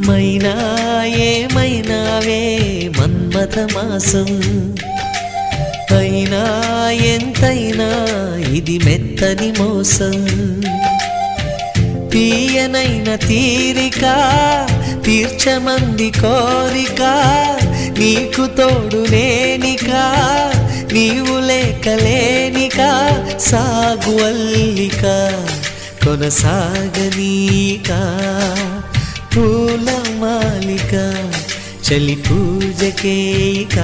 మైనా ఏమైనావే మన్మథ మాసం, అయినా ఎంతైనా ఇది మెత్తని మోసం. తీయనైన తీరిక తీర్చమంది కోరిక, నీకు తోడు నేనిక నీవు లేకలేనిక. సాగు అల్లిక కొనసాగనీక, పూల మాలిక చలి పూజకేయిక.